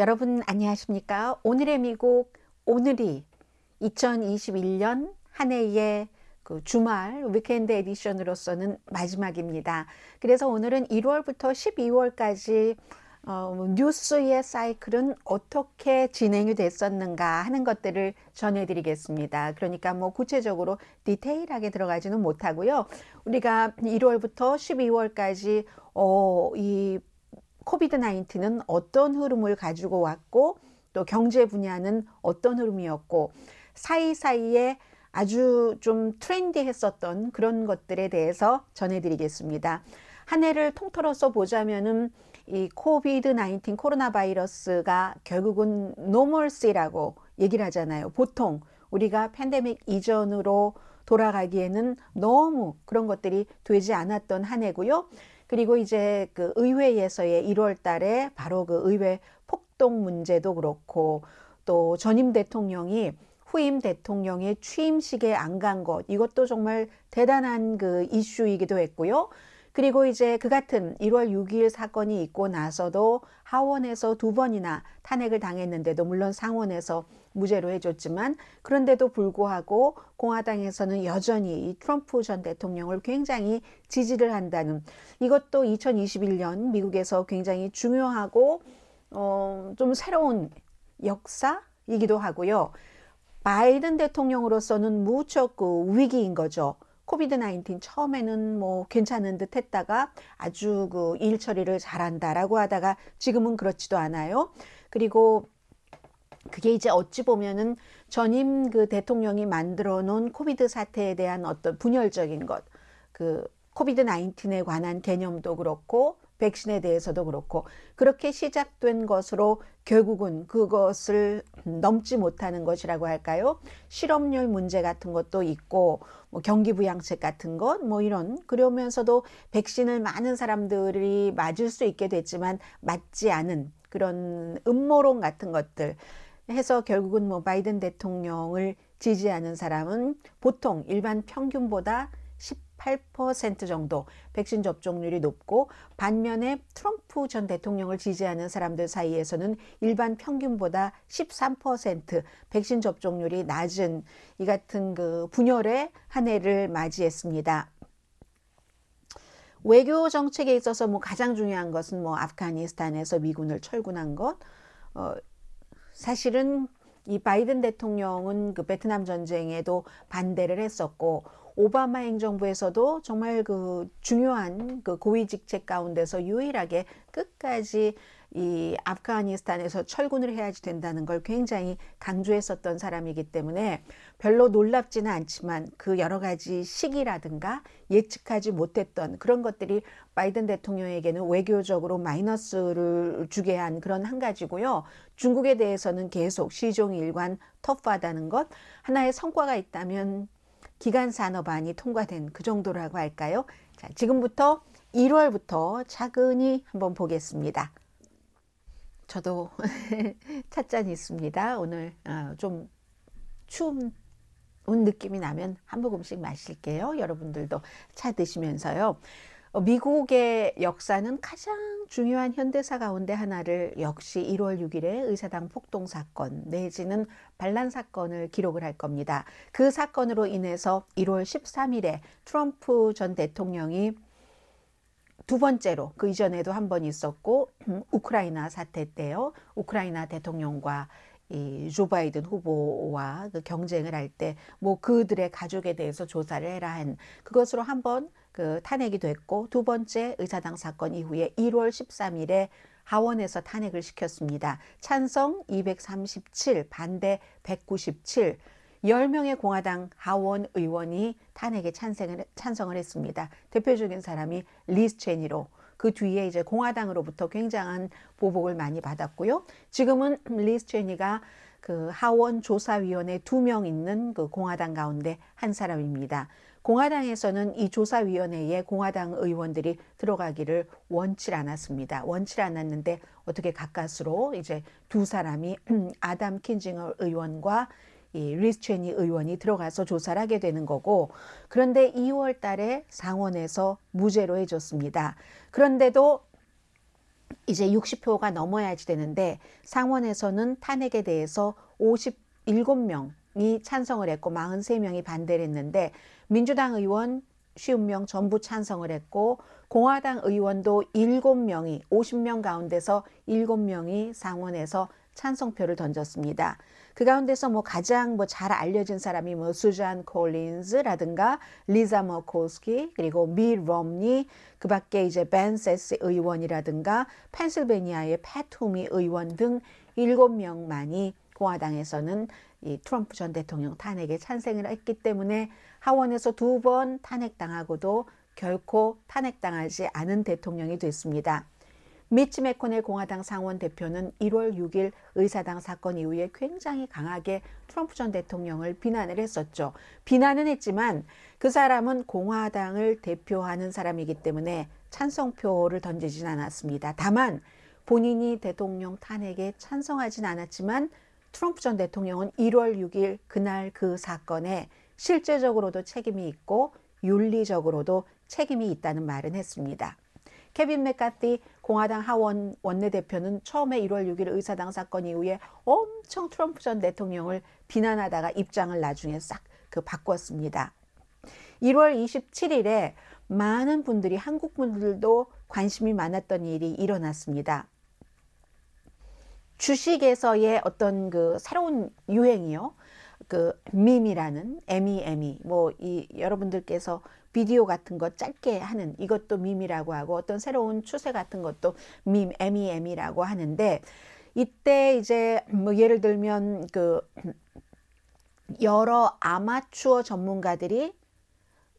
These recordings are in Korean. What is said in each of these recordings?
여러분 안녕하십니까? 오늘의 미국, 오늘이 2021년 한 해의 그 주말 위켄드 에디션으로서는 마지막입니다. 그래서 오늘은 1월부터 12월까지 뉴스의 사이클은 어떻게 진행이 됐었는가 하는 것들을 전해드리겠습니다. 그러니까 뭐 구체적으로 디테일하게 들어가지는 못하고요. 우리가 1월부터 12월까지 이 코비드 19는 어떤 흐름을 가지고 왔고 또 경제 분야는 어떤 흐름이었고 사이사이에 아주 좀 트렌디했었던 그런 것들에 대해서 전해드리겠습니다. 한 해를 통틀어서 보자면은 이 코비드 19 코로나 바이러스가 결국은 노멀시라고 얘기를 하잖아요. 보통 우리가 팬데믹 이전으로 돌아가기에는 너무 그런 것들이 되지 않았던 한 해고요. 그리고 이제 그 의회에서의 1월 달에 바로 그 의회 폭동 문제도 그렇고 또 전임 대통령이 후임 대통령의 취임식에 안 간 것, 이것도 정말 대단한 그 이슈이기도 했고요. 그리고 이제 그 같은 1월 6일 사건이 있고 나서도 하원에서 2번이나 탄핵을 당했는데도 물론 상원에서 무죄로 해줬지만 그런데도 불구하고 공화당에서는 여전히 이 트럼프 전 대통령을 굉장히 지지를 한다는, 이것도 2021년 미국에서 굉장히 중요하고 좀 새로운 역사이기도 하고요. 바이든 대통령으로서는 무척 그 위기인 거죠. 코비드 19 처음에는 뭐 괜찮은 듯 했다가 아주 그 일 처리를 잘한다라고 하다가 지금은 그렇지도 않아요. 그리고 그게 이제 어찌 보면은 전임 그 대통령이 만들어 놓은 코비드 사태에 대한 어떤 분열적인 것, 그 코비드 19에 관한 개념도 그렇고 백신에 대해서도 그렇고 그렇게 시작된 것으로 결국은 그것을 넘지 못하는 것이라고 할까요? 실업률 문제 같은 것도 있고 뭐 경기부양책 같은 것 뭐 이런, 그러면서도 백신을 많은 사람들이 맞을 수 있게 됐지만 맞지 않은 그런 음모론 같은 것들 해서 결국은 뭐 바이든 대통령을 지지하는 사람은 보통 일반 평균보다 18% 정도 백신 접종률이 높고, 반면에 트럼프 전 대통령을 지지하는 사람들 사이에서는 일반 평균보다 13% 백신 접종률이 낮은 이 같은 그 분열의 한 해를 맞이했습니다. 외교 정책에 있어서 뭐 가장 중요한 것은 뭐 아프가니스탄에서 미군을 철군한 것, 사실은 이 바이든 대통령은 그 베트남 전쟁에도 반대를 했었고 오바마 행정부에서도 정말 그 중요한 그 고위직책 가운데서 유일하게 끝까지 이 아프가니스탄에서 철군을 해야지 된다는 걸 굉장히 강조했었던 사람이기 때문에 별로 놀랍지는 않지만 그 여러 가지 시기라든가 예측하지 못했던 그런 것들이 바이든 대통령에게는 외교적으로 마이너스를 주게 한 그런 한 가지고요. 중국에 대해서는 계속 시종 일관 터프하다는 것, 하나의 성과가 있다면 기간 산업안이 통과된 그 정도라고 할까요? 자, 지금부터 1월부터 차근히 한번 보겠습니다. 저도 찻잔이 있습니다. 오늘 좀 추운 느낌이 나면 한 모금씩 마실게요. 여러분들도 차 드시면서요. 미국의 역사는 가장 중요한 현대사 가운데 하나를 역시 1월 6일의 의사당 폭동 사건 내지는 반란 사건을 기록을 할 겁니다. 그 사건으로 인해서 1월 13일에 트럼프 전 대통령이 두 번째로, 그 이전에도 한 번 있었고 우크라이나 사태 때요. 우크라이나 대통령과 이 조 바이든 후보와 그 경쟁을 할 때 뭐 그들의 가족에 대해서 조사를 해라 한 그것으로 한 번 그 탄핵이 됐고, 두 번째 의사당 사건 이후에 1월 13일에 하원에서 탄핵을 시켰습니다. 찬성 237, 반대 197, 10명의 공화당 하원 의원이 탄핵에 찬성을 했습니다. 대표적인 사람이 리스 체니로, 그 뒤에 이제 공화당으로부터 굉장한 보복을 많이 받았고요. 지금은 리스 체니가 그 하원 조사위원회 2명 있는 그 공화당 가운데 한 사람입니다. 공화당에서는 이 조사위원회에 공화당 의원들이 들어가기를 원치 않았습니다. 원치 않았는데 어떻게 가까스로 이제 두 사람이 아담 킨징어 의원과 이 리스 체니 의원이 들어가서 조사를 하게 되는 거고, 그런데 2월 달에 상원에서 무죄로 해줬습니다. 그런데도 이제 60표가 넘어야지 되는데 상원에서는 탄핵에 대해서 57명이 찬성을 했고 43명이 반대를 했는데 민주당 의원 50명 전부 찬성을 했고 공화당 의원도 7명이 50명 가운데서 7명이 상원에서 찬성표를 던졌습니다. 그 가운데서 뭐 가장 잘 알려진 사람이 수잔 콜린즈라든가 리자 머코스키 그리고 미 롬니 그 밖에 이제 벤 세스 의원이라든가 펜실베니아의 팻 투미 의원 등 7명만이 공화당에서는 이 트럼프 전 대통령 탄핵에 찬성을 했기 때문에 하원에서 2번 탄핵당하고도 결코 탄핵당하지 않은 대통령이 됐습니다. 미치 매코넬 공화당 상원 대표는 1월 6일 의사당 사건 이후에 굉장히 강하게 트럼프 전 대통령을 비난을 했었죠. 비난은 했지만 그 사람은 공화당을 대표하는 사람이기 때문에 찬성표를 던지진 않았습니다. 다만 본인이 대통령 탄핵에 찬성하진 않았지만 트럼프 전 대통령은 1월 6일 그날 그 사건에 실제적으로도 책임이 있고 윤리적으로도 책임이 있다는 말은 했습니다. 케빈 맥카티 공화당 하원 원내대표는 처음에 1월 6일 의사당 사건 이후에 엄청 트럼프 전 대통령을 비난하다가 입장을 나중에 싹 바꿨습니다. 1월 27일에 많은 분들이 한국 분들도 관심이 많았던 일이 일어났습니다. 주식에서의 어떤 새로운 유행이요. 밈이라는 MEME 여러분들께서 비디오 같은 거 짧게 하는 이것도 밈이라고 하고 어떤 새로운 추세 같은 것도 MEM이라고 하는데 이때 이제 예를 들면 여러 아마추어 전문가들이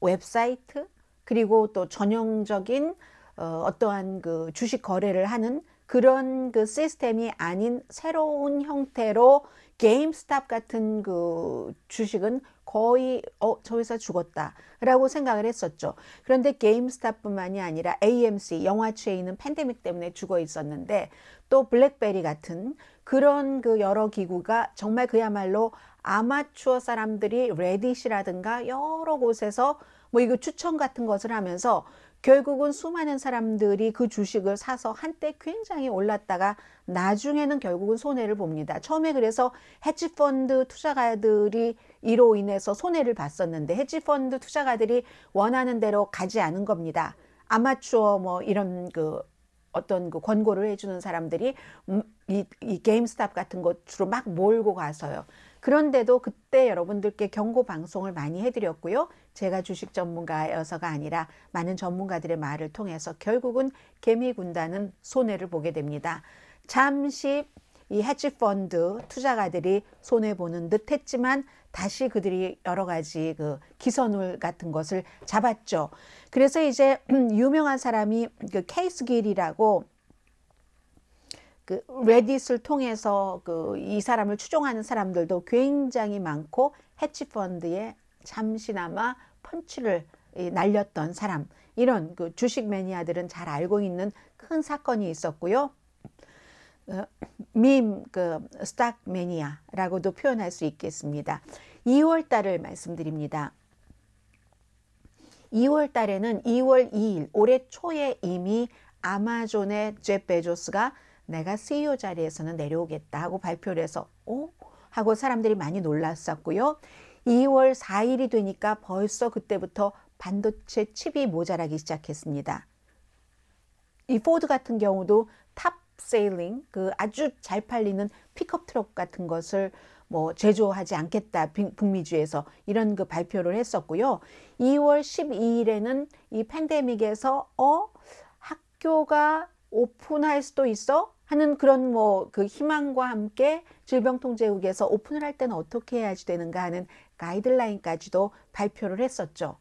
웹사이트 그리고 또 전형적인 어떠한 주식 거래를 하는 그런 시스템이 아닌 새로운 형태로 게임스탑 같은 주식은 거의 저 회사 죽었다 라고 생각을 했었죠. 그런데 게임스탑뿐만이 아니라 AMC 영화 체인은 팬데믹 때문에 죽어 있었는데 또 블랙베리 같은 그런 여러 기구가 정말 그야말로 아마추어 사람들이 레딧이라든가 여러 곳에서 이거 추천 같은 것을 하면서 결국은 수많은 사람들이 그 주식을 사서 한때 굉장히 올랐다가 나중에는 결국은 손해를 봅니다. 처음에 그래서 헤지펀드 투자가들이 이로 인해서 손해를 봤었는데 헤지펀드 투자가들이 원하는 대로 가지 않은 겁니다. 아마추어 이런 어떤 권고를 해주는 사람들이 이 게임스탑 같은 것 주로 막 몰고 가서요. 그런데도 그때 여러분들께 경고 방송을 많이 해드렸고요. 제가 주식 전문가여서가 아니라 많은 전문가들의 말을 통해서 결국은 개미 군단은 손해를 보게 됩니다. 잠시 이 헤지펀드 투자가들이 손해보는 듯 했지만 다시 그들이 여러 가지 기선울 같은 것을 잡았죠. 그래서 이제 유명한 사람이 케이스 길이라고 레딧을 통해서 이 사람을 추종하는 사람들도 굉장히 많고 헤지펀드에 잠시나마 펀치를 날렸던 사람 이런 주식 매니아들은 잘 알고 있는 큰 사건이 있었고요. 스탁 매니아라고도 표현할 수 있겠습니다. 2월 달을 말씀드립니다. 2월 달에는 2월 2일 올해 초에 이미 아마존의 제프 베조스가 내가 CEO 자리에서는 내려오겠다 하고 발표를 해서 하고 사람들이 많이 놀랐었고요. 2월 4일이 되니까 벌써 그때부터 반도체 칩이 모자라기 시작했습니다. 이 포드 같은 경우도 탑 세일링 아주 잘 팔리는 픽업 트럭 같은 것을 제조하지 않겠다 북미주에서 이런 발표를 했었고요. 2월 12일에는 이 팬데믹에서 학교가 오픈할 수도 있어 하는 그런 희망과 함께 질병통제국에서 오픈을 할 때는 어떻게 해야지 되는가 하는 가이드라인까지도 발표를 했었죠.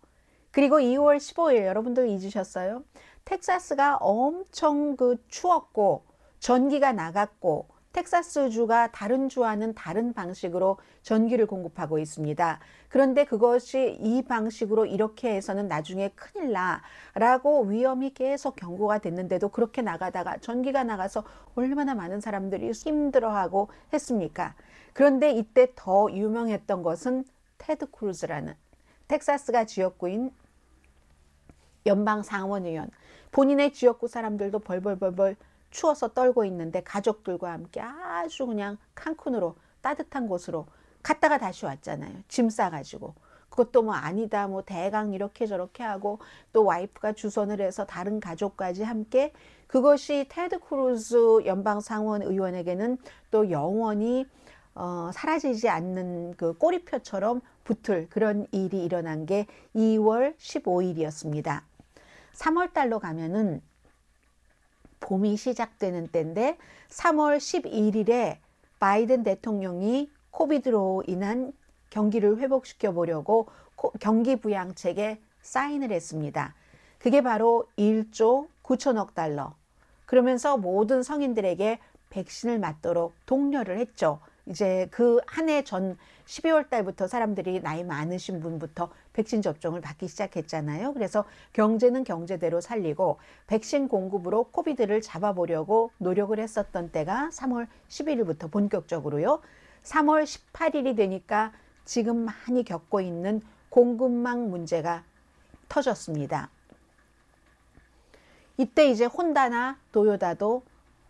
그리고 2월 15일 여러분들 잊으셨어요? 텍사스가 엄청 추웠고 전기가 나갔고 텍사스주가 다른 주와는 다른 방식으로 전기를 공급하고 있습니다. 그런데 그것이 이 방식으로 이렇게 해서는 나중에 큰일 나라고 위험이 계속 경고가 됐는데도 그렇게 나가다가 전기가 나가서 얼마나 많은 사람들이 힘들어하고 했습니까? 그런데 이때 더 유명했던 것은 테드 크루즈라는 텍사스가 지역구인 연방 상원의원 본인의 지역구 사람들도 벌벌벌벌 추워서 떨고 있는데 가족들과 함께 아주 그냥 칸쿤으로 따뜻한 곳으로 갔다가 다시 왔잖아요. 짐 싸가지고. 그것도 뭐 아니다 뭐 대강 이렇게 저렇게 하고 또 와이프가 주선을 해서 다른 가족까지 함께, 그것이 테드 크루즈 연방 상원 의원에게는 또 영원히 사라지지 않는 그 꼬리표처럼 붙을 그런 일이 일어난 게 2월 15일이었습니다. 3월 달로 가면은 봄이 시작되는 때인데 3월 11일에 바이든 대통령이 코비드로 인한 경기를 회복시켜 보려고 경기 부양책에 사인을 했습니다. 그게 바로 1조 9천억 달러. 그러면서 모든 성인들에게 백신을 맞도록 독려를 했죠. 이제 그 한 해 전 12월 달부터 사람들이 나이 많으신 분부터 백신 접종을 받기 시작했잖아요. 그래서 경제는 경제대로 살리고 백신 공급으로 코비드를 잡아보려고 노력을 했었던 때가 3월 11일부터 본격적으로요. 3월 18일이 되니까 지금 많이 겪고 있는 공급망 문제가 터졌습니다. 이때 이제 혼다나 도요다도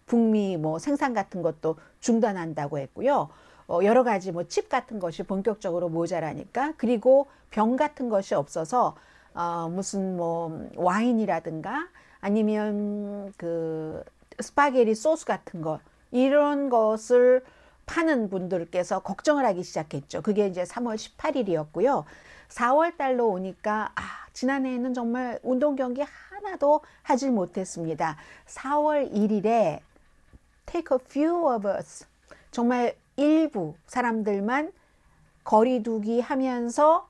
북미 뭐 생산 같은 것도 중단한다고 했고요. 여러 가지 뭐 칩 같은 것이 본격적으로 모자라니까, 그리고 병 같은 것이 없어서 무슨 뭐 와인이라든가 아니면 그 스파게티 소스 같은 거 이런 것을 파는 분들께서 걱정을 하기 시작했죠. 그게 이제 3월 18일이었고요. 4월 달로 오니까 지난해에는 정말 운동 경기 하나도 하지 못했습니다. 4월 1일에 Take a few of us, 정말 일부 사람들만 거리두기 하면서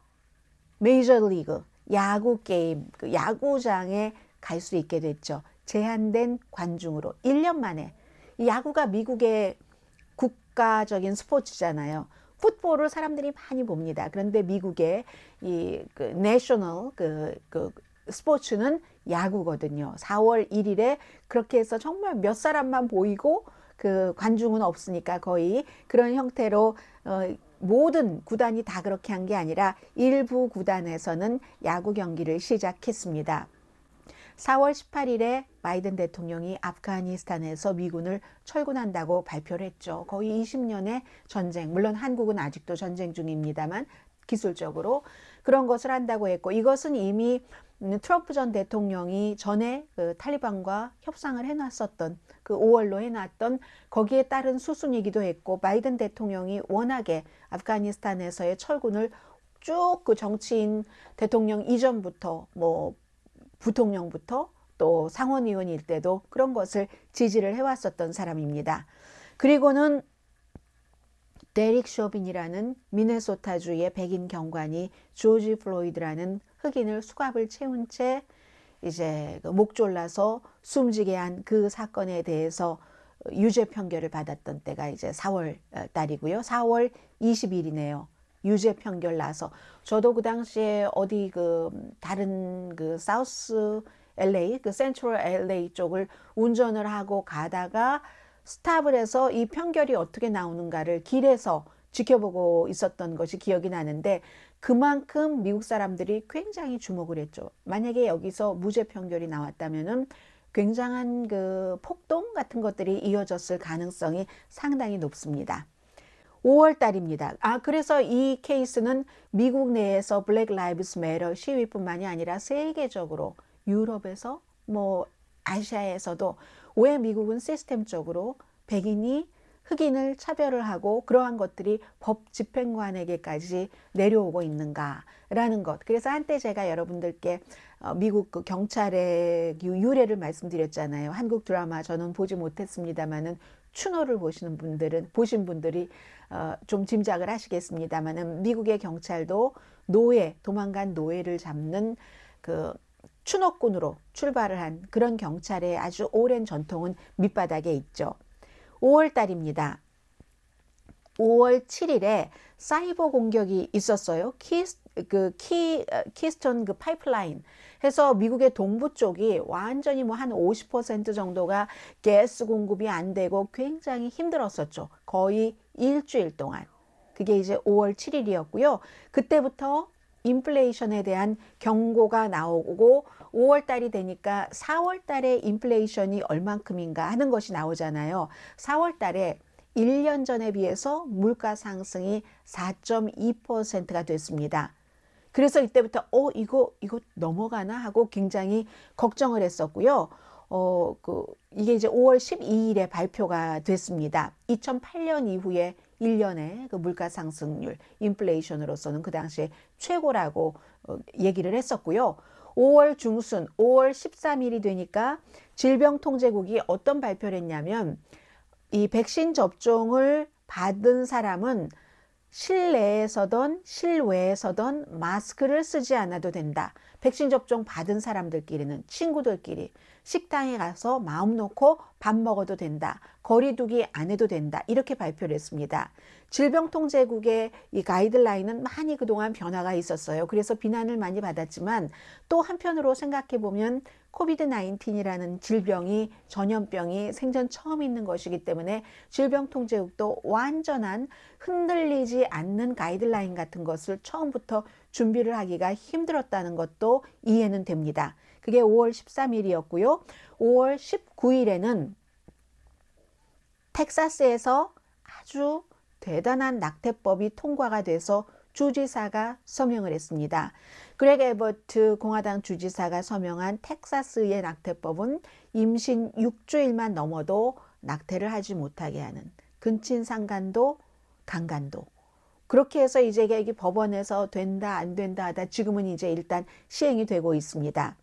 메이저리그 야구 게임, 그 야구장에 갈 수 있게 됐죠. 제한된 관중으로 1년 만에. 이 야구가 미국의 국가적인 스포츠잖아요. 풋볼을 사람들이 많이 봅니다. 그런데 미국의 이 내셔널 스포츠는 야구거든요. 4월 1일에 그렇게 해서 정말 몇 사람만 보이고 그 관중은 없으니까 거의 그런 형태로 모든 구단이 다 그렇게 한 게 아니라 일부 구단에서는 야구 경기를 시작했습니다. 4월 18일에 바이든 대통령이 아프가니스탄에서 미군을 철군한다고 발표를 했죠. 거의 20년의 전쟁, 물론 한국은 아직도 전쟁 중입니다만 기술적으로 그런 것을 한다고 했고, 이것은 이미 트럼프 전 대통령이 전에 그 탈리반과 협상을 해놨었던, 그 5월로 해놨던 거기에 따른 수순이기도 했고, 바이든 대통령이 워낙에 아프가니스탄에서의 철군을 쭉 그 정치인 대통령 이전부터 뭐 부통령부터 또 상원의원일 때도 그런 것을 지지를 해왔었던 사람입니다. 그리고는 데릭 쇼빈이라는 미네소타주의 백인 경관이 조지 플로이드라는 흑인을 수갑을 채운 채 이제 목 졸라서 숨지게 한 그 사건에 대해서 유죄 판결을 받았던 때가 이제 4월 달이고요. 4월 20일이네요. 유죄 판결 나서 저도 그 당시에 어디 그 다른 그 사우스 LA, 그 센트럴 LA 쪽을 운전을 하고 가다가 스탑을 해서 이 판결이 어떻게 나오는가를 길에서 지켜보고 있었던 것이 기억이 나는데, 그만큼 미국 사람들이 굉장히 주목을 했죠. 만약에 여기서 무죄 판결이 나왔다면은 굉장한 그 폭동 같은 것들이 이어졌을 가능성이 상당히 높습니다. 5월 달입니다. 그래서 이 케이스는 미국 내에서 블랙 라이브스 매터 시위뿐만이 아니라 세계적으로 유럽에서 뭐 아시아에서도 왜 미국은 시스템적으로 백인이 흑인을 차별을 하고 그러한 것들이 법 집행관에게까지 내려오고 있는가라는 것. 그래서 한때 제가 여러분들께 미국 그 경찰의 유래를 말씀드렸잖아요. 한국 드라마 저는 보지 못했습니다만은 추노를 보신 분들이 좀 짐작을 하시겠습니다만은 미국의 경찰도 도망간 노예를 잡는 그 추노꾼으로 출발을 한 그런 경찰의 아주 오랜 전통은 밑바닥에 있죠. 5월 달입니다. 5월 7일에 사이버 공격이 있었어요. 키스톤 그 파이프라인 해서 미국의 동부 쪽이 완전히 뭐 한 50% 정도가 가스 공급이 안 되고 굉장히 힘들었었죠. 거의 일주일 동안. 그게 이제 5월 7일이었고요. 그때부터 인플레이션에 대한 경고가 나오고 5월 달이 되니까 4월 달에 인플레이션이 얼만큼인가 하는 것이 나오잖아요. 4월 달에 1년 전에 비해서 물가 상승이 4.2%가 됐습니다. 그래서 이때부터 이거 넘어가나 하고 굉장히 걱정을 했었고요. 이게 이제 5월 12일에 발표가 됐습니다. 2008년 이후에 1년의 그 물가 상승률, 인플레이션으로서는 그 당시에 최고라고 얘기를 했었고요. 5월 중순, 5월 13일이 되니까 질병통제국이 어떤 발표를 했냐면 이 백신 접종을 받은 사람은 실내에서든 실외에서든 마스크를 쓰지 않아도 된다. 백신 접종 받은 사람들끼리는 친구들끼리 식당에 가서 마음 놓고 밥 먹어도 된다. 거리 두기 안 해도 된다. 이렇게 발표를 했습니다. 질병통제국의 이 가이드라인은 많이 그동안 변화가 있었어요. 그래서 비난을 많이 받았지만 또 한편으로 생각해 보면 코비드 19이라는 질병이 전염병이 생전 처음 있는 것이기 때문에 질병통제국도 완전한 흔들리지 않는 가이드라인 같은 것을 처음부터 준비를 하기가 힘들었다는 것도 이해는 됩니다. 그게 5월 13일이었고요. 5월 19일에는 텍사스에서 아주 대단한 낙태법이 통과가 돼서 주지사가 서명을 했습니다. 그렉 에버트 공화당 주지사가 서명한 텍사스의 낙태법은 임신 6주일만 넘어도 낙태를 하지 못하게 하는 근친상간도 강간도 그렇게 해서 이제 이게 법원에서 된다 안 된다 하다 지금은 이제 일단 시행이 되고 있습니다.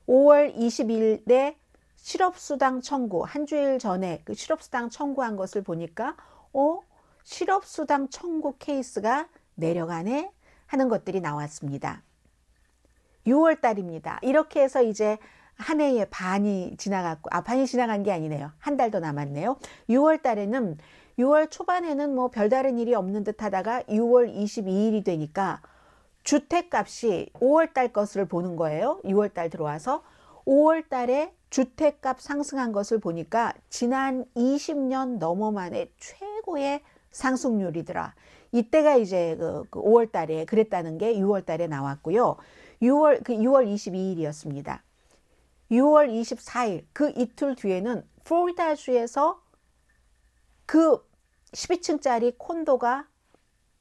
5월 20일에 실업수당 청구, 한 주일 전에 그 실업수당 청구한 것을 보니까 실업수당 청구 케이스가 내려가네 하는 것들이 나왔습니다. 6월 달입니다. 이렇게 해서 이제 한 해의 반이 지나갔고, 반이 지나간 게 아니네요. 한 달 더 남았네요. 6월 달에는 6월 초반에는 뭐 별다른 일이 없는 듯 하다가 6월 22일이 되니까 주택값이 5월 달 것을 보는 거예요. 6월 달 들어와서 5월 달에 주택값 상승한 것을 보니까 지난 20년 넘어 만에 최고의 상승률이더라. 이때가 이제 그 5월 달에 그랬다는 게 6월 달에 나왔고요. 6월 22일이었습니다. 6월 24일 그 이틀 뒤에는 플로리다주에서 그 12층짜리 콘도가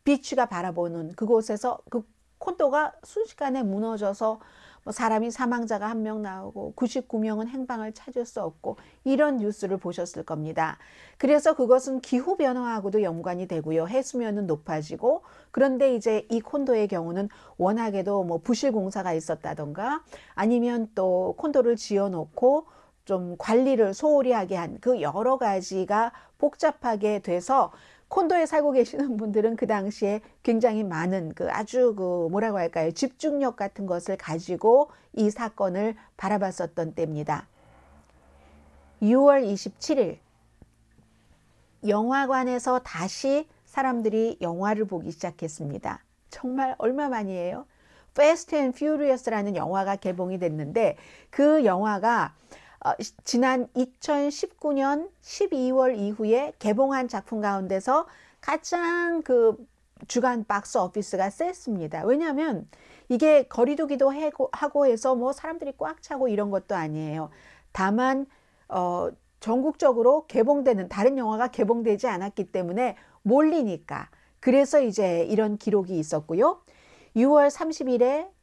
비치가 바라보는 그곳에서 그 콘도가 순식간에 무너져서 뭐 사람이 사망자가 1명 나오고 99명은 행방을 찾을 수 없고 이런 뉴스를 보셨을 겁니다. 그래서 그것은 기후변화하고도 연관이 되고요. 해수면은 높아지고 그런데 이제 이 콘도의 경우는 워낙에도 뭐 부실 공사가 있었다던가 아니면 또 콘도를 지어놓고 좀 관리를 소홀히 하게 한 그 여러 가지가 복잡하게 돼서 콘도에 살고 계시는 분들은 그 당시에 굉장히 많은 그 아주 그 뭐라고 할까요? 집중력 같은 것을 가지고 이 사건을 바라봤었던 때입니다. 6월 27일 영화관에서 다시 사람들이 영화를 보기 시작했습니다. 정말 얼마 만이에요? Fast and Furious라는 영화가 개봉이 됐는데 그 영화가 지난 2019년 12월 이후에 개봉한 작품 가운데서 가장 그 주간 박스 오피스가 셌습니다. 왜냐하면 이게 거리두기도 하고 해서 뭐 사람들이 꽉 차고 이런 것도 아니에요. 다만 전국적으로 개봉되는 다른 영화가 개봉되지 않았기 때문에 몰리니까 그래서 이제 이런 기록이 있었고요. 6월 30일에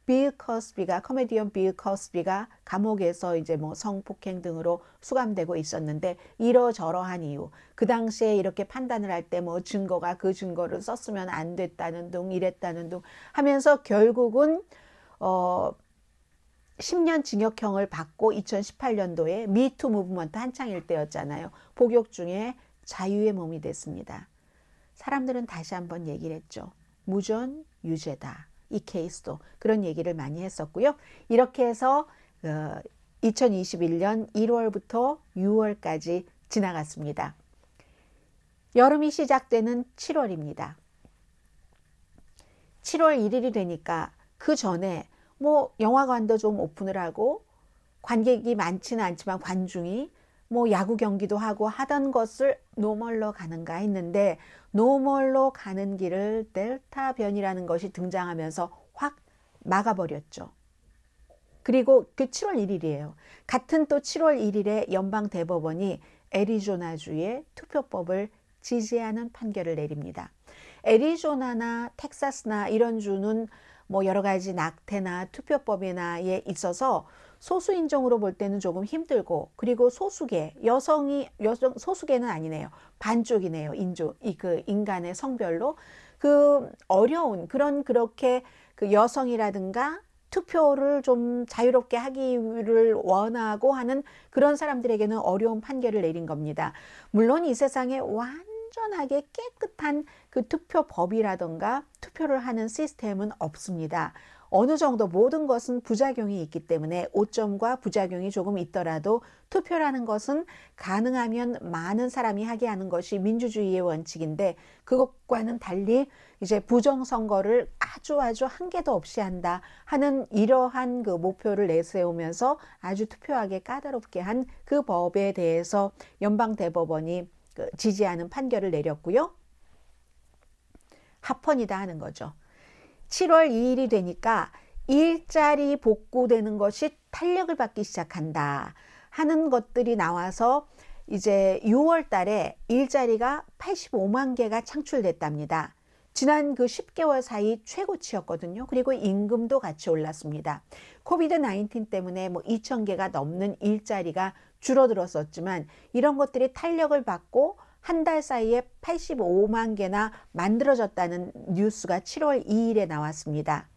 코미디언 빌 커스비가 감옥에서 이제 뭐 성폭행 등으로 수감되고 있었는데 이러저러한 이유 그 당시에 이렇게 판단을 할 때 뭐 증거가 그 증거를 썼으면 안 됐다는 둥 이랬다는 둥 하면서 결국은 10년 징역형을 받고 2018년도에 미투 무브먼트 한창일 때였잖아요. 복역 중에 자유의 몸이 됐습니다. 사람들은 다시 한번 얘기를 했죠. 무전 유죄다. 이 케이스도 그런 얘기를 많이 했었고요. 이렇게 해서 2021년 1월부터 6월까지 지나갔습니다. 여름이 시작되는 7월입니다. 7월 1일이 되니까 그 전에 뭐 영화관도 좀 오픈을 하고 관객이 많지는 않지만 관중이 뭐 야구 경기도 하고 하던 것을 노멀로 가는가 했는데 노멀로 가는 길을 델타 변이라는 것이 등장하면서 확 막아버렸죠. 그리고 그 7월 1일이에요. 같은 또 7월 1일에 연방대법원이 애리조나주의 투표법을 지지하는 판결을 내립니다. 애리조나나 텍사스나 이런 주는 뭐 여러 가지 낙태나 투표법이나에 있어서 소수 인종으로 볼 때는 조금 힘들고, 그리고 소수계, 소수계는 아니네요. 반쪽이네요. 인간의 성별로. 그 어려운, 그렇게 그 여성이라든가 투표를 좀 자유롭게 하기를 원하고 하는 그런 사람들에게는 어려운 판결을 내린 겁니다. 물론 이 세상에 완전하게 깨끗한 그 투표법이라든가 투표를 하는 시스템은 없습니다. 어느 정도 모든 것은 부작용이 있기 때문에 오점과 부작용이 조금 있더라도 투표라는 것은 가능하면 많은 사람이 하게 하는 것이 민주주의의 원칙인데, 그것과는 달리 이제 부정선거를 아주 한 개도 없이 한다 하는 이러한 그 목표를 내세우면서 아주 투표하게 까다롭게 한 그 법에 대해서 연방대법원이 지지하는 판결을 내렸고요. 합헌이다 하는 거죠. 7월 2일이 되니까 일자리 복구되는 것이 탄력을 받기 시작한다 하는 것들이 나와서 이제 6월 달에 일자리가 85만 개가 창출됐답니다. 지난 그 10개월 사이 최고치였거든요. 그리고 임금도 같이 올랐습니다. 코비드 19 때문에 뭐 2,000개가 넘는 일자리가 줄어들었었지만 이런 것들이 탄력을 받고 한 달 사이에 85만 개나 만들어졌다는 뉴스가 7월 2일에 나왔습니다.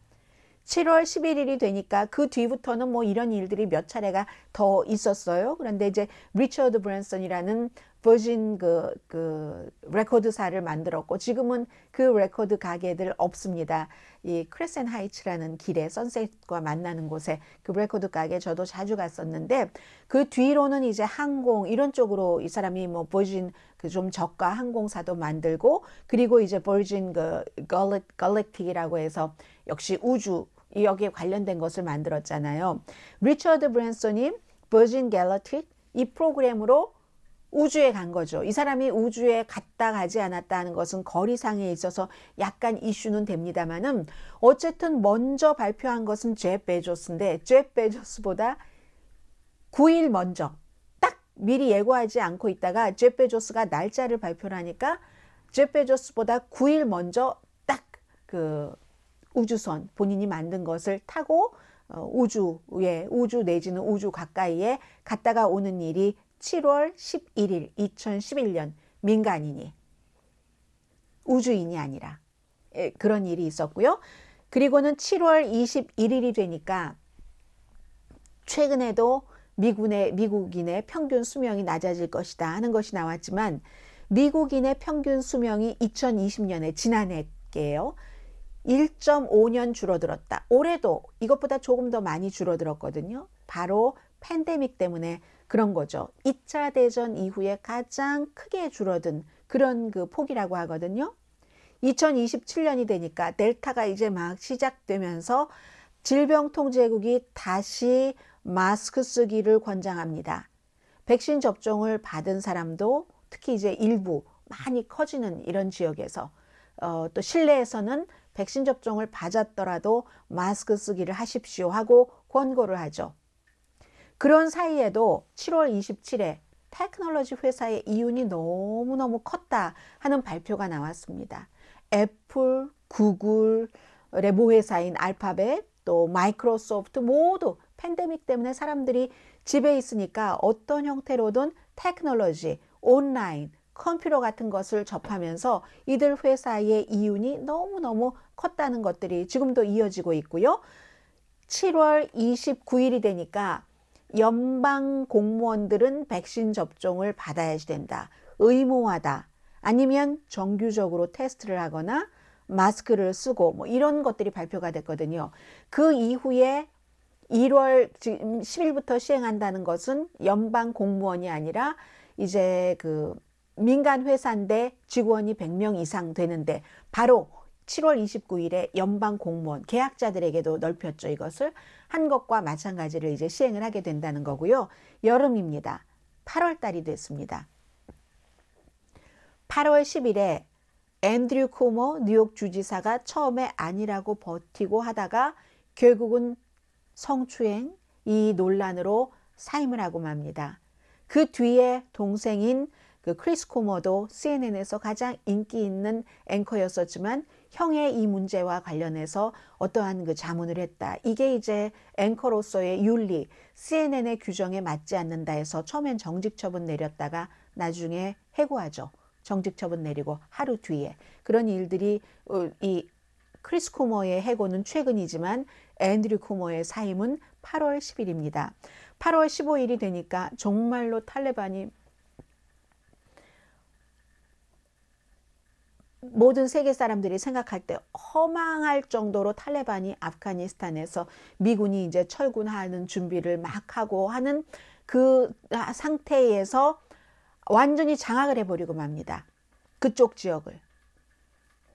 7월 11일이 되니까 그 뒤부터는 뭐 이런 일들이 몇 차례가 더 있었어요. 그런데 이제 리처드 브랜슨이라는 버진 그 레코드사를 만들었고, 지금은 그 레코드 가게들 없습니다. 이 크레센 하이츠라는 길에 선셋과 만나는 곳에 그 레코드 가게 저도 자주 갔었는데, 그 뒤로는 이제 항공 이런 쪽으로 이 사람이 뭐 버진 그 좀 저가 항공사도 만들고, 그리고 이제 버진 그 갈랙틱이라고 해서 역시 우주 여기에 관련된 것을 만들었잖아요. 리처드 브랜슨이 버진 갤럭틱 이 프로그램으로 우주에 간 거죠. 이 사람이 우주에 갔다 가지 않았다 하는 것은 거리상에 있어서 약간 이슈는 됩니다만은, 어쨌든 먼저 발표한 것은 제프 베조스인데 제프 베조스보다 9일 먼저, 딱 미리 예고하지 않고 있다가 제프 베조스가 날짜를 발표를 하니까 제프 베조스보다 9일 먼저 딱 그 우주선 본인이 만든 것을 타고 우주 내지는 우주 가까이에 갔다가 오는 일이 7월 11일 2011년 민간인이, 우주인이 아니라 그런 일이 있었고요. 그리고는 7월 21일이 되니까 최근에도 미국인의 평균 수명이 낮아질 것이다 하는 것이 나왔지만, 미국인의 평균 수명이 2020년에 지난해께요. 1.5년 줄어들었다. 올해도 이것보다 조금 더 많이 줄어들었거든요. 바로 팬데믹 때문에 그런 거죠. 2차 대전 이후에 가장 크게 줄어든 그런 그 폭이라고 하거든요. 2027년이 되니까 델타가 이제 막 시작되면서 질병통제국이 다시 마스크 쓰기를 권장합니다. 백신 접종을 받은 사람도 특히 이제 일부 많이 커지는 이런 지역에서 또 실내에서는 백신 접종을 받았더라도 마스크 쓰기를 하십시오 하고 권고를 하죠. 그런 사이에도 7월 27일에 테크놀로지 회사의 이윤이 너무너무 컸다 하는 발표가 나왔습니다. 애플, 구글의 모회사인 알파벳, 또 마이크로소프트 모두 팬데믹 때문에 사람들이 집에 있으니까 어떤 형태로든 테크놀로지, 온라인, 컴퓨터 같은 것을 접하면서 이들 회사의 이윤이 너무너무 컸다는 것들이 지금도 이어지고 있고요. 7월 29일이 되니까 연방 공무원들은 백신 접종을 받아야지 된다. 의무화다. 아니면 정규적으로 테스트를 하거나 마스크를 쓰고 뭐 이런 것들이 발표가 됐거든요. 그 이후에 1월 지금 10일부터 시행한다는 것은 연방 공무원이 아니라 이제 그 민간 회사인데 직원이 100명 이상 되는데 바로 7월 29일에 연방 공무원 계약자들에게도 넓혔죠. 이것을 한 것과 마찬가지를 이제 시행을 하게 된다는 거고요. 여름입니다. 8월 달이 됐습니다. 8월 10일에 앤드류 쿠머 뉴욕 주지사가 처음에 아니라고 버티고 하다가 결국은 성추행 이 논란으로 사임을 하고 맙니다. 그 뒤에 동생인 그 크리스 쿠머도 CNN에서 가장 인기 있는 앵커였었지만 형의 이 문제와 관련해서 어떠한 그 자문을 했다. 이게 이제 앵커로서의 윤리, CNN의 규정에 맞지 않는다 해서 처음엔 정직 처분 내렸다가 나중에 해고하죠. 정직 처분 내리고 하루 뒤에. 그런 일들이 이 크리스 쿠머의 해고는 최근이지만 앤드류 쿠머의 사임은 8월 10일입니다. 8월 15일이 되니까 정말로 탈레반이 모든 세계 사람들이 생각할 때 허망할 정도로 탈레반이 아프가니스탄에서 미군이 이제 철군하는 준비를 막 하고 하는 그 상태에서 완전히 장악을 해버리고 맙니다. 그쪽 지역을.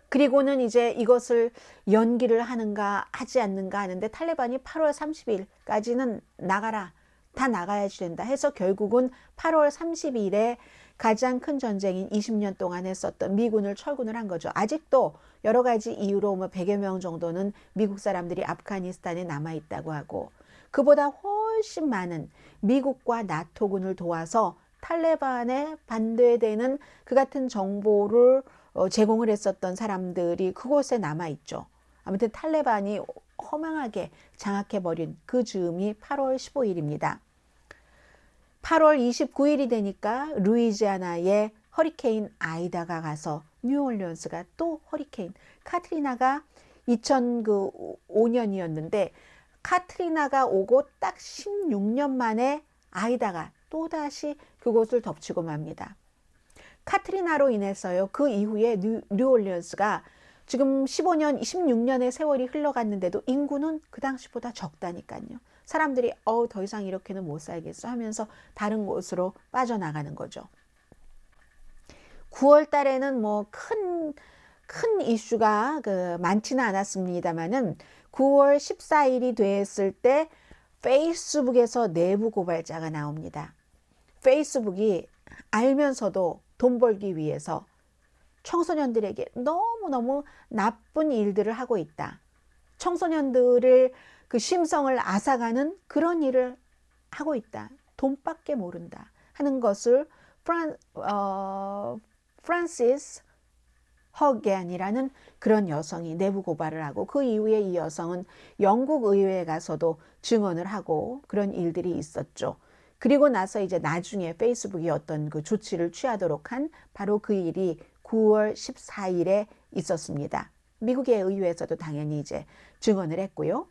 그리고는 이제 이것을 연기를 하는가 하지 않는가 하는데 탈레반이 8월 30일까지는 나가라. 다 나가야지 된다 해서 결국은 8월 30일에 가장 큰 전쟁인 20년 동안 했었던 미군을 철군을 한 거죠. 아직도 여러 가지 이유로 100여 명 정도는 미국 사람들이 아프가니스탄에 남아있다고 하고 그보다 훨씬 많은 미국과 나토군을 도와서 탈레반에 반대되는 그 같은 정보를 제공을 했었던 사람들이 그곳에 남아있죠. 아무튼 탈레반이 허망하게 장악해버린 그 즈음이 8월 15일입니다. 8월 29일이 되니까 루이지아나에 허리케인 아이다가 가서 뉴올리언스가 또 허리케인 카트리나가 2005년이었는데 카트리나가 오고 딱 16년 만에 아이다가 또다시 그곳을 덮치고 맙니다. 카트리나로 인해서요. 그 이후에 뉴올리언스가 지금 15년, 16년의 세월이 흘러갔는데도 인구는 그 당시보다 적다니까요. 사람들이 더 이상 이렇게는 못 살겠어 하면서 다른 곳으로 빠져나가는 거죠. 9월 달에는 뭐 큰 이슈가 많지는 않았습니다만은 9월 14일이 됐을 때 페이스북에서 내부 고발자가 나옵니다. 페이스북이 알면서도 돈 벌기 위해서 청소년들에게 너무너무 나쁜 일들을 하고 있다. 청소년들을 그 심성을 앗아가는 그런 일을 하고 있다. 돈밖에 모른다 하는 것을 프란시스 허겐이라는 그런 여성이 내부 고발을 하고 그 이후에 이 여성은 영국 의회에 가서도 증언을 하고 그런 일들이 있었죠. 그리고 나서 이제 나중에 페이스북이 어떤 그 조치를 취하도록 한 바로 그 일이 9월 14일에 있었습니다. 미국의 의회에서도 당연히 이제 증언을 했고요.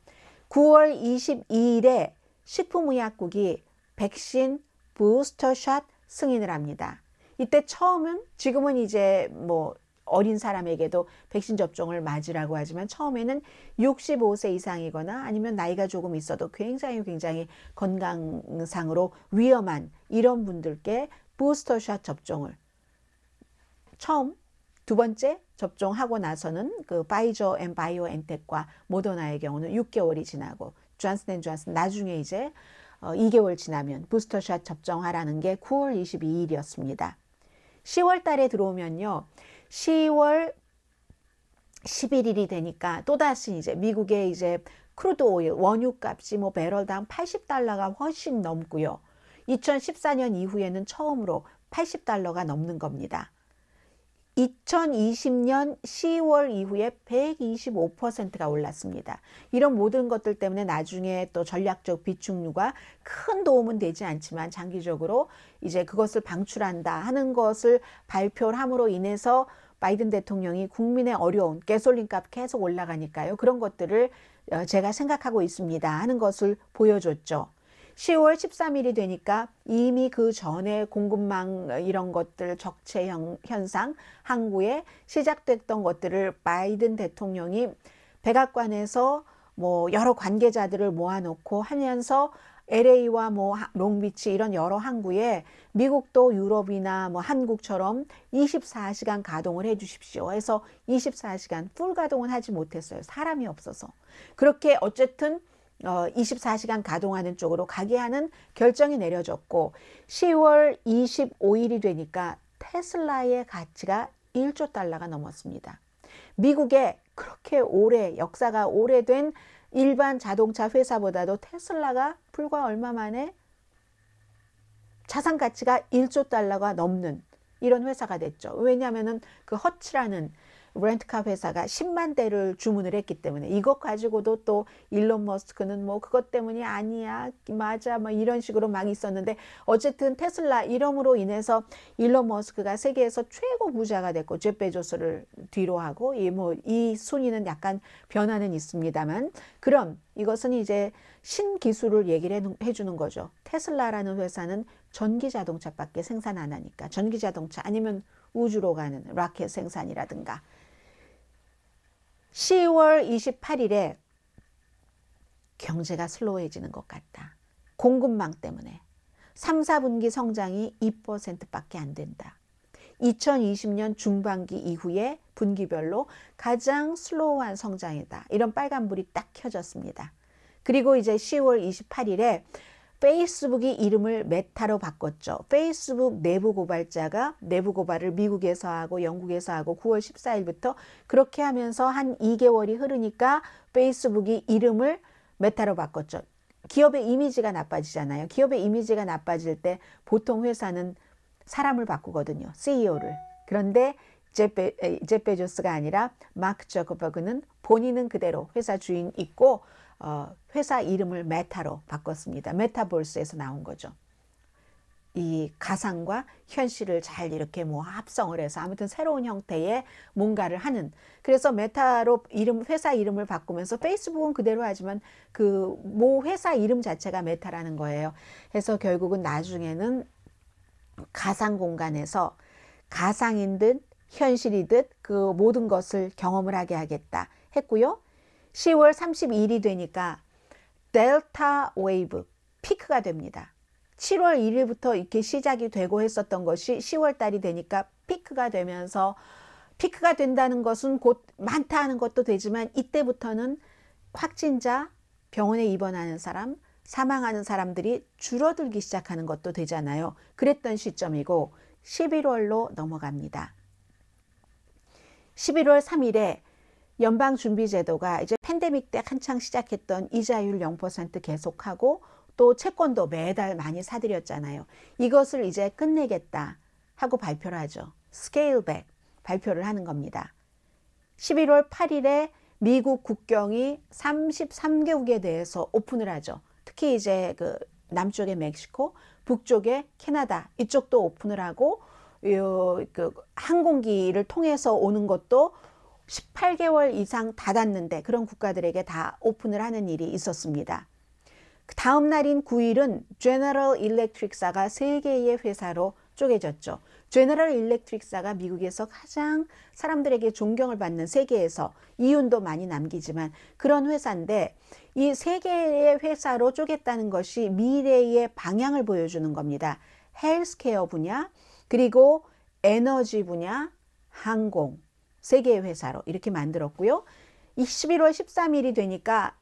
9월 22일에 식품의약국이 백신 부스터샷 승인을 합니다. 이때 처음은 지금은 이제 뭐 어린 사람에게도 백신 접종을 맞으라고 하지만 처음에는 65세 이상이거나 아니면 나이가 조금 있어도 굉장히 건강상으로 위험한 이런 분들께 부스터샷 접종을 처음, 두 번째 접종하고 나서는 그 파이저 앤 바이오엔텍과 모더나의 경우는 6개월이 지나고 존슨 앤 존슨 나중에 이제 2개월 지나면 부스터샷 접종하라는 게 9월 22일이었습니다. 10월 달에 들어오면요. 10월 11일이 되니까 또다시 이제 미국의 이제 크루드 오일 원유값이 뭐 배럴당 $80가 훨씬 넘고요. 2014년 이후에는 처음으로 $80가 넘는 겁니다. 2020년 10월 이후에 125%가 올랐습니다. 이런 모든 것들 때문에 나중에 또 전략적 비축류가 큰 도움은 되지 않지만 장기적으로 이제 그것을 방출한다 하는 것을 발표를 함으로 인해서 바이든 대통령이 국민의 어려운 가솔린값 계속 올라가니까요. 그런 것들을 제가 생각하고 있습니다 하는 것을 보여줬죠. 10월 13일이 되니까 이미 그 전에 공급망 이런 것들 적체 현상 항구에 시작됐던 것들을 바이든 대통령이 백악관에서 뭐 여러 관계자들을 모아놓고 하면서 LA와 뭐 롱비치 이런 여러 항구에 미국도 유럽이나 뭐 한국처럼 24시간 가동을 해 주십시오 해서 24시간 풀 가동은 하지 못했어요. 사람이 없어서. 그렇게 어쨌든 24시간 가동하는 쪽으로 가게 하는 결정이 내려졌고 10월 25일이 되니까 테슬라의 가치가 1조 달러가 넘었습니다. 미국에 그렇게 오래 역사가 오래된 일반 자동차 회사보다도 테슬라가 불과 얼마 만에 자산 가치가 1조 달러가 넘는 이런 회사가 됐죠. 왜냐하면은 그 허츠라는 렌트카 회사가 10만 대를 주문을 했기 때문에 이것 가지고도 또 일론 머스크는 뭐 그것 때문이 아니야 맞아 뭐 이런 식으로 막 있었는데 어쨌든 테슬라 이름으로 인해서 일론 머스크가 세계에서 최고 부자가 됐고 제프 베조스를 뒤로 하고 이 순위는 약간 변화는 있습니다만 그럼 이것은 이제 신기술을 얘기를 해주는 거죠. 테슬라라는 회사는 전기 자동차밖에 생산 안 하니까 전기 자동차 아니면 우주로 가는 라켓 생산이라든가 10월 28일에 경제가 슬로우해지는 것 같다. 공급망 때문에 3, 4분기 성장이 2%밖에 안 된다. 2020년 중반기 이후에 분기별로 가장 슬로우한 성장이다. 이런 빨간불이 딱 켜졌습니다. 그리고 이제 10월 28일에 페이스북이 이름을 메타로 바꿨죠. 페이스북 내부 고발자가 내부 고발을 미국에서 하고 영국에서 하고 9월 14일부터 그렇게 하면서 한 2개월이 흐르니까 페이스북이 이름을 메타로 바꿨죠. 기업의 이미지가 나빠지잖아요. 기업의 이미지가 나빠질 때 보통 회사는 사람을 바꾸거든요. CEO를. 그런데 제프 베조스가 아니라 마크 저커버그는 본인은 그대로 회사 주인 있고 회사 이름을 메타로 바꿨습니다. 메타버스에서 나온 거죠. 이 가상과 현실을 잘 이렇게 뭐 합성을 해서 아무튼 새로운 형태의 뭔가를 하는. 그래서 메타로 회사 이름을 바꾸면서 페이스북은 그대로 하지만 그 모 회사 이름 자체가 메타라는 거예요. 그래서 결국은 나중에는 가상 공간에서 가상인 듯 현실이듯 그 모든 것을 경험을 하게 하겠다 했고요. 10월 32일이 되니까 델타 웨이브 피크가 됩니다. 7월 1일부터 이렇게 시작이 되고 했었던 것이 10월 달이 되니까 피크가 되면서 피크가 된다는 것은 곧 많다 하는 것도 되지만 이때부터는 확진자, 병원에 입원하는 사람, 사망하는 사람들이 줄어들기 시작하는 것도 되잖아요. 그랬던 시점이고 11월로 넘어갑니다. 11월 3일에 연방준비제도가 이제 팬데믹 때 한창 시작했던 이자율 0% 계속하고 또 채권도 매달 많이 사들였잖아요. 이것을 이제 끝내겠다 하고 발표를 하죠. 스케일백 발표를 하는 겁니다. 11월 8일에 미국 국경이 33개국에 대해서 오픈을 하죠. 특히 이제 그 남쪽의 멕시코, 북쪽의 캐나다 이쪽도 오픈을 하고 그 항공기를 통해서 오는 것도 18개월 이상 닫았는데 그런 국가들에게 다 오픈을 하는 일이 있었습니다. 그 다음 날인 9일은 제너럴 일렉트릭사가 3개의 회사로 쪼개졌죠. 제너럴 일렉트릭사가 미국에서 가장 사람들에게 존경을 받는 세계에서 이윤도 많이 남기지만 그런 회사인데 이 3개의 회사로 쪼갰다는 것이 미래의 방향을 보여주는 겁니다. 헬스케어 분야, 그리고 에너지 분야, 항공 3개의 회사로 이렇게 만들었고요. 11월 13일이 되니까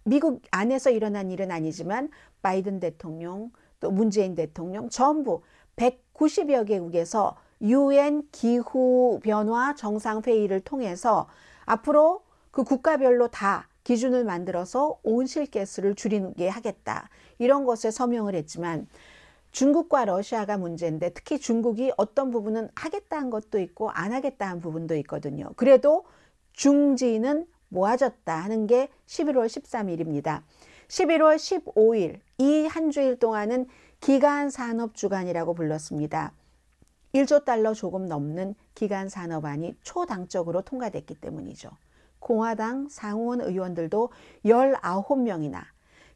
미국 안에서 일어난 일은 아니지만 바이든 대통령 또 문재인 대통령 전부 190여 개국에서 UN 기후변화 정상회의를 통해서 앞으로 그 국가별로 다 기준을 만들어서 온실가스를 줄이게 하겠다. 이런 것에 서명을 했지만 중국과 러시아가 문제인데 특히 중국이 어떤 부분은 하겠다는 것도 있고 안 하겠다는 부분도 있거든요. 그래도 중지는 모아졌다 하는 게 11월 13일입니다. 11월 15일 이 한 주일 동안은 기간산업주간이라고 불렀습니다. 1조 달러 조금 넘는 기간산업안이 초당적으로 통과됐기 때문이죠. 공화당 상원 의원들도 19명이나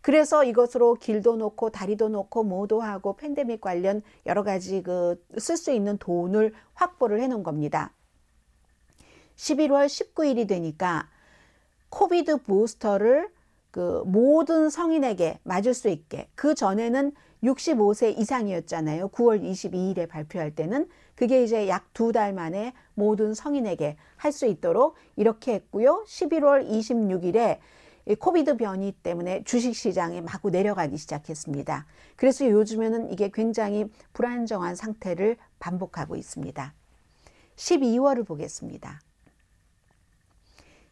그래서 이것으로 길도 놓고 다리도 놓고 뭐도 하고 팬데믹 관련 여러 가지 쓸 수 있는 돈을 확보를 해 놓은 겁니다. 11월 19일이 되니까 코비드 부스터를 모든 성인에게 맞을 수 있게 그 전에는 65세 이상이었잖아요. 9월 22일에 발표할 때는 그게 이제 약 2달 만에 모든 성인에게 할 수 있도록 이렇게 했고요. 11월 26일에 이 코비드 변이 때문에 주식시장이 마구 내려가기 시작했습니다. 그래서 요즘에는 이게 굉장히 불안정한 상태를 반복하고 있습니다. 12월을 보겠습니다.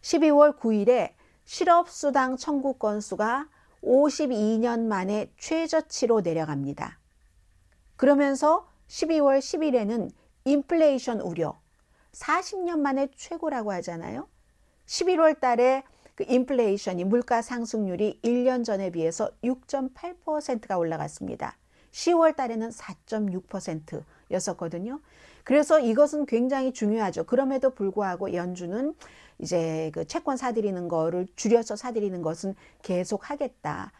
12월 9일에 실업수당 청구 건수가 52년 만에 최저치로 내려갑니다. 그러면서 12월 10일에는 인플레이션 우려, 40년 만에 최고라고 하잖아요. 11월 달에 그 인플레이션이 물가 상승률이 1년 전에 비해서 6.8%가 올라갔습니다. 10월 달에는 4.6%였었거든요. 그래서 이것은 굉장히 중요하죠. 그럼에도 불구하고 연준은 이제 그 채권 사들이는 거를 줄여서 사들이는 것은 계속 하겠다.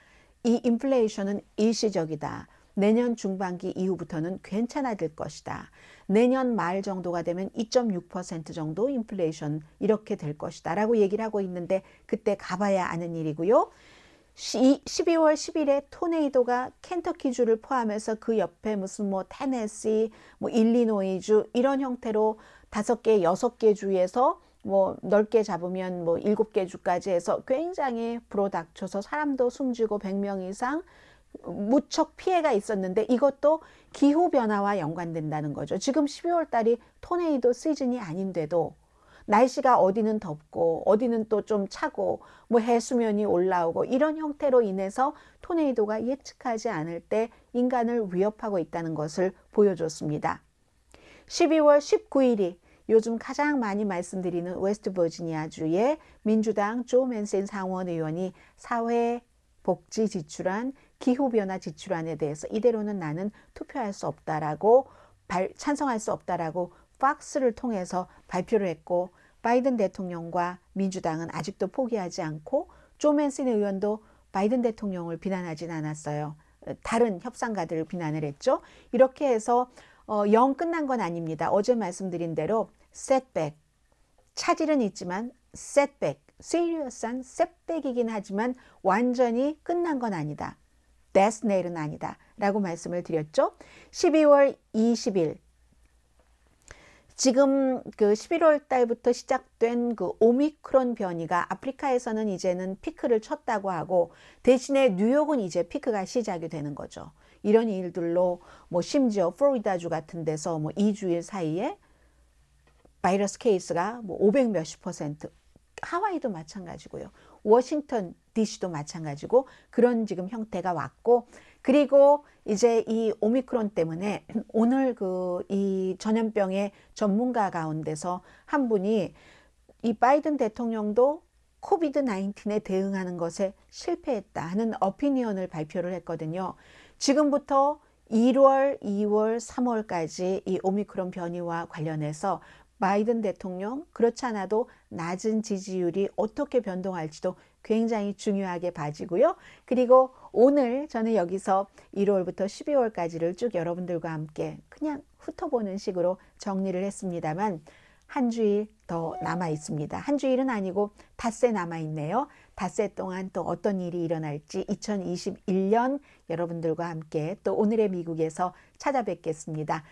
이 인플레이션은 일시적이다. 내년 중반기 이후부터는 괜찮아질 것이다. 내년 말 정도가 되면 2.6% 정도 인플레이션 이렇게 될 것이다 라고 얘기를 하고 있는데 그때 가봐야 아는 일이고요. 12월 10일에 토네이도가 켄터키주를 포함해서 그 옆에 무슨 뭐 테네시, 뭐 일리노이주 이런 형태로 5개, 6개 주에서 뭐 넓게 잡으면 뭐 7개 주까지 해서 굉장히 불어닥쳐서 사람도 숨지고 100명 이상 무척 피해가 있었는데 이것도 기후변화와 연관된다는 거죠. 지금 12월 달이 토네이도 시즌이 아닌데도 날씨가 어디는 덥고 어디는 또 좀 차고 뭐 해수면이 올라오고 이런 형태로 인해서 토네이도가 예측하지 않을 때 인간을 위협하고 있다는 것을 보여줬습니다. 12월 19일이 요즘 가장 많이 말씀드리는 웨스트버지니아주의 민주당 조 맨신 상원 의원이 사회복지 지출안, 기후변화 지출안에 대해서 이대로는 나는 투표할 수 없다라고 찬성할 수 없다라고 팍스를 통해서 발표를 했고 바이든 대통령과 민주당은 아직도 포기하지 않고 조 맨신 의원도 바이든 대통령을 비난하진 않았어요. 다른 협상가들을 비난을 했죠. 이렇게 해서 영 끝난 건 아닙니다. 어제 말씀드린 대로 setback, 차질은 있지만 setback, serious한 setback이긴 하지만 완전히 끝난 건 아니다. death nail은 아니다 라고 말씀을 드렸죠. 12월 20일 지금 그 11월 달부터 시작된 그 오미크론 변이가 아프리카에서는 이제는 피크를 쳤다고 하고 대신에 뉴욕은 이제 피크가 시작이 되는 거죠. 이런 일들로 뭐 심지어 플로리다주 같은 데서 뭐 2주일 사이에 바이러스 케이스가 뭐 500 몇십 %, 하와이도 마찬가지고요. 워싱턴 DC도 마찬가지고 그런 지금 형태가 왔고 그리고 이제 이 오미크론 때문에 오늘 이 전염병의 전문가 가운데서 한 분이 이 바이든 대통령도 코비드 19에 대응하는 것에 실패했다 하는 어피니언을 발표를 했거든요. 지금부터 1월, 2월, 3월까지 이 오미크론 변이와 관련해서 바이든 대통령 그렇지 않아도 낮은 지지율이 어떻게 변동할지도 굉장히 중요하게 봐지고요. 그리고 오늘 저는 여기서 1월부터 12월까지를 쭉 여러분들과 함께 그냥 훑어보는 식으로 정리를 했습니다만 한 주일 더 남아 있습니다. 한 주일은 아니고 닷새 남아 있네요. 닷새 동안 또 어떤 일이 일어날지 2021년 여러분들과 함께 또 오늘의 미국에서 찾아뵙겠습니다.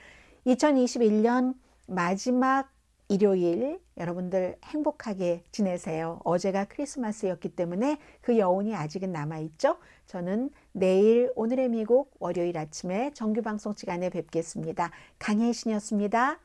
2021년 마지막 일요일 여러분들 행복하게 지내세요. 어제가 크리스마스였기 때문에 그 여운이 아직은 남아있죠. 저는 내일 오늘의 미국 월요일 아침에 정규 방송 시간에 뵙겠습니다. 강혜신이었습니다.